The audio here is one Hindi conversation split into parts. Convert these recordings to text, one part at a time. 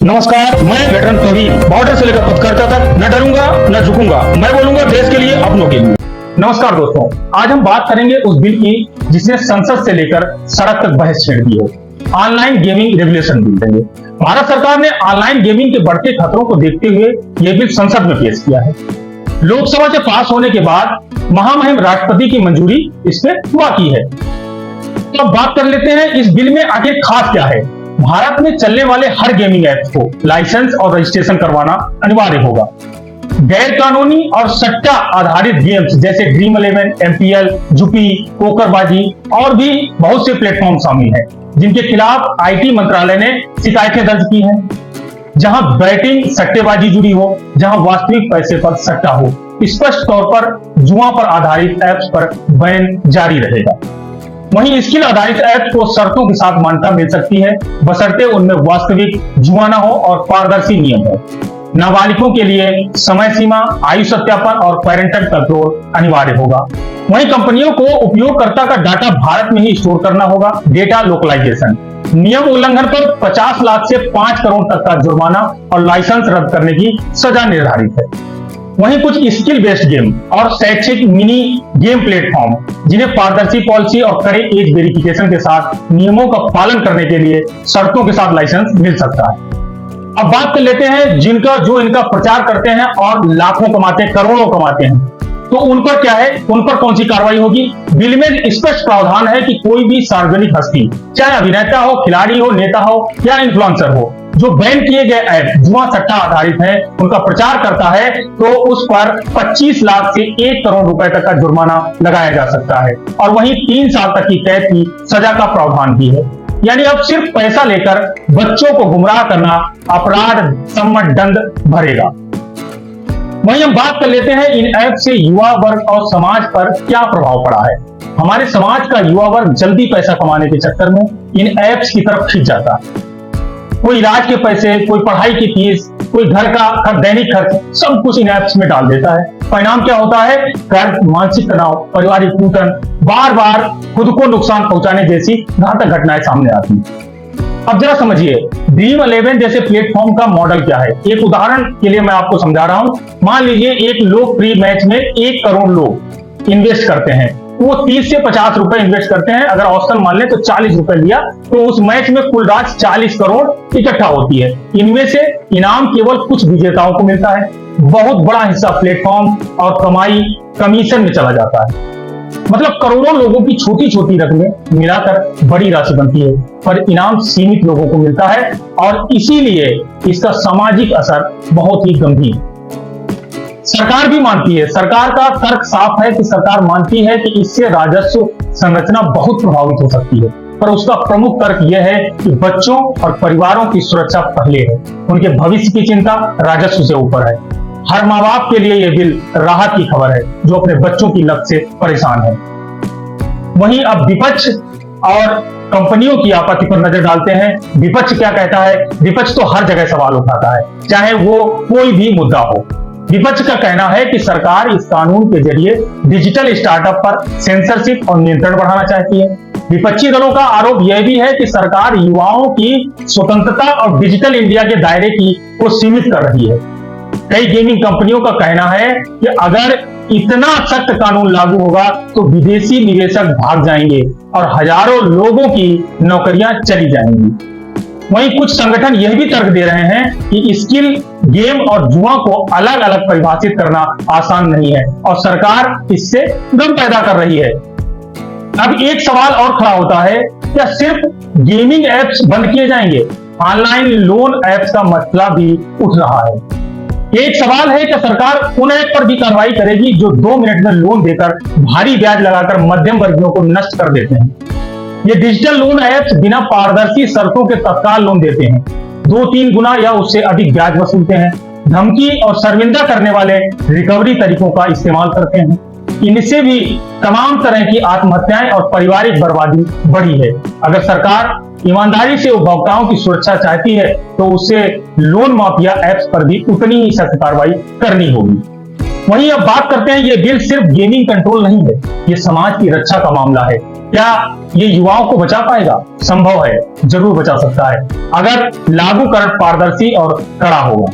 नमस्कार, मैं वेटरन प्रवीण, बॉर्डर से लेकर पत्रकारिता तक न डरूंगा न झुकूंगा। मैं बोलूंगा देश के लिए, अपनों के लिए। नमस्कार दोस्तों, आज हम बात करेंगे उस बिल की जिसने संसद से लेकर सड़क तक बहस छेड़ दी है। ऑनलाइन गेमिंग रेगुलेशन बिल है। भारत सरकार ने ऑनलाइन गेमिंग के बढ़ते खतरों को देखते हुए यह बिल संसद में पेश किया है। लोकसभा से पास होने के बाद महामहिम राष्ट्रपति की मंजूरी इसमें बाकी है। तो अब बात कर लेते हैं इस बिल में आगे खास क्या है। भारत में चलने वाले हर गेमिंग ऐप्स को लाइसेंस और रजिस्ट्रेशन करवाना अनिवार्य होगा। गैर कानूनी और सट्टा आधारित गेम्स जैसे ड्रीम 11, MPL, जुपी, पोकरबाजी और भी बहुत से प्लेटफॉर्म शामिल हैं, जिनके खिलाफ IT मंत्रालय ने शिकायतें दर्ज की हैं। जहां बैटिंग सट्टेबाजी जुड़ी हो, जहां वास्तविक पैसे पर सट्टा हो, स्पष्ट तौर पर जुआ पर आधारित ऐप्स पर बैन जारी रहेगा। वहीं स्किल आधारित ऐप्स को शर्तों के साथ मान्यता मिल सकती है, बशर्ते उनमें वास्तविक जुआ न हो और पारदर्शी नियम हो। नाबालिगों के लिए समय सीमा, आयु सत्यापन और पेरेंटल कंट्रोल अनिवार्य होगा। वहीं कंपनियों को उपयोगकर्ता का डाटा भारत में ही स्टोर करना होगा। डेटा लोकलाइजेशन, नियम उल्लंघन पर 50 लाख से 5 करोड़ तक का जुर्माना और लाइसेंस रद्द करने की सजा निर्धारित है। वहीं कुछ स्किल बेस्ड गेम और शैक्षिक मिनी गेम प्लेटफॉर्म, जिन्हें पारदर्शी पॉलिसी और कड़े एज वेरिफिकेशन के साथ नियमों का पालन करने के लिए शर्तों के साथ लाइसेंस मिल सकता है। अब बात कर लेते हैं जो इनका प्रचार करते हैं और लाखों कमाते हैं, करोड़ों कमाते हैं, तो उन पर क्या है, उन पर कौन सी कार्रवाई होगी। बिल में स्पष्ट प्रावधान है कि कोई भी सार्वजनिक हस्ती, चाहे अभिनेता हो, खिलाड़ी हो, नेता हो या इन्फ्लुएंसर हो, जो बैन किए गए ऐप जुआ सट्टा आधारित है, उनका प्रचार करता है तो उस पर 25 लाख से 1 करोड़ रुपए तक का जुर्माना लगाया जा सकता है और वहीं 3 साल तक की कैद की सजा का प्रावधान भी है। यानी अब सिर्फ पैसा लेकर बच्चों को गुमराह करना अपराध सम्मत दंड भरेगा। वहीं हम बात कर लेते हैं इन ऐप से युवा वर्ग और समाज पर क्या प्रभाव पड़ा है। हमारे समाज का युवा वर्ग जल्दी पैसा कमाने के चक्कर में इन ऐप्स की तरफ खिंच जाता है। कोई इलाज के पैसे, कोई पढ़ाई की फीस, कोई घर का दैनिक खर्च, सब कुछ इन ऐप्स में डाल देता है। परिणाम क्या होता है? कर्ज, मानसिक तनाव, पारिवारिक टूटन, बार बार खुद को नुकसान पहुंचाने जैसी घातक घटनाएं सामने आती हैं। अब जरा समझिए, ड्रीम 11 जैसे प्लेटफॉर्म का मॉडल क्या है। एक उदाहरण के लिए मैं आपको समझा रहा हूं। मान लीजिए एक लोकप्रिय मैच में 1 करोड़ लोग इन्वेस्ट करते हैं, वो 30 से 50 रुपए इन्वेस्ट करते हैं। अगर औसतन मान ले तो 40 रुपए लिया, तो उस मैच में कुल राशि 40 करोड़ इकट्ठा होती है। इनमें से इनाम केवल कुछ विजेताओं को मिलता है, बहुत बड़ा हिस्सा प्लेटफॉर्म और कमाई कमीशन में चला जाता है। मतलब करोड़ों लोगों की छोटी छोटी रकमें मिलाकर बड़ी राशि बनती है, पर इनाम सीमित लोगों को मिलता है और इसीलिए इसका सामाजिक असर बहुत ही गंभीर। सरकार भी मानती है, सरकार का तर्क साफ है कि सरकार मानती है कि इससे राजस्व संरचना बहुत प्रभावित हो सकती है, पर उसका प्रमुख तर्क यह है कि बच्चों और परिवारों की सुरक्षा पहले है, उनके भविष्य की चिंता राजस्व से ऊपर है। हर माँ बाप के लिए यह बिल राहत की खबर है जो अपने बच्चों की लत से परेशान है। वहीं अब विपक्ष और कंपनियों की आपत्ति पर नजर डालते हैं। विपक्ष क्या कहता है? विपक्ष तो हर जगह सवाल उठाता है, चाहे वो कोई भी मुद्दा हो। विपक्ष का कहना है कि सरकार इस कानून के जरिए डिजिटल स्टार्टअप पर सेंसरशिप और नियंत्रण बढ़ाना चाहती है। विपक्षी दलों का आरोप यह भी है कि सरकार युवाओं की स्वतंत्रता और डिजिटल इंडिया के दायरे को सीमित कर रही है। कई गेमिंग कंपनियों का कहना है कि अगर इतना सख्त कानून लागू होगा तो विदेशी निवेशक भाग जाएंगे और हजारों लोगों की नौकरियां चली जाएंगी। वहीं कुछ संगठन यह भी तर्क दे रहे हैं कि स्किल गेम और जुआ को अलग अलग परिभाषित करना आसान नहीं है और सरकार इससे गम पैदा कर रही है। अब एक सवाल और खड़ा होता है, क्या सिर्फ गेमिंग ऐप्स बंद किए जाएंगे? ऑनलाइन लोन ऐप्स का मसला भी उठ रहा है। एक सवाल है कि सरकार उन ऐप पर भी कार्रवाई करेगी जो 2 मिनट में लोन देकर भारी ब्याज लगाकर मध्यम वर्गियों को नष्ट कर देते हैं। ये डिजिटल लोन ऐप्स बिना पारदर्शी शर्तों के तत्काल लोन देते हैं, 2-3 गुना या उससे अधिक ब्याज वसूलते हैं, धमकी और शर्मिंदा करने वाले रिकवरी तरीकों का इस्तेमाल करते हैं। इनसे भी तमाम तरह की आत्महत्याएं और पारिवारिक बर्बादी बढ़ी है। अगर सरकार ईमानदारी से उपभोक्ताओं की सुरक्षा चाहती है तो उसे लोन माफिया ऐप्स पर भी उतनी ही सख्त कार्रवाई करनी होगी। वहीं अब बात करते हैं, ये बिल सिर्फ गेमिंग कंट्रोल नहीं है, ये समाज की रक्षा का मामला है। क्या ये युवाओं को बचा पाएगा? संभव है, जरूर बचा सकता है अगर लागूकरण पारदर्शी और कड़ा होगा।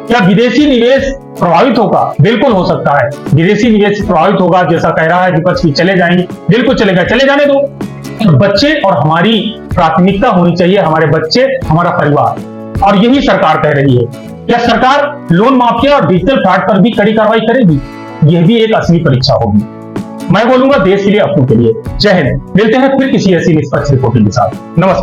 क्या विदेशी निवेश प्रभावित होगा? बिल्कुल हो सकता है, विदेशी निवेश प्रभावित होगा, जैसा कह रहा है विपक्ष की चले जाएंगे, बिल्कुल चलेगा, चले जाने दो। बच्चे और हमारी प्राथमिकता होनी चाहिए, हमारे बच्चे, हमारा परिवार, और यही सरकार कह रही है। क्या सरकार लोन माफिया और डिजिटल फ्रॉड पर भी कड़ी कार्रवाई करेगी? यह भी एक असली परीक्षा होगी। मैं बोलूंगा देश के लिए, अपनों के लिए। जय हिंद। मिलते हैं फिर किसी ऐसी निष्पक्ष रिपोर्टिंग के साथ। नमस्कार।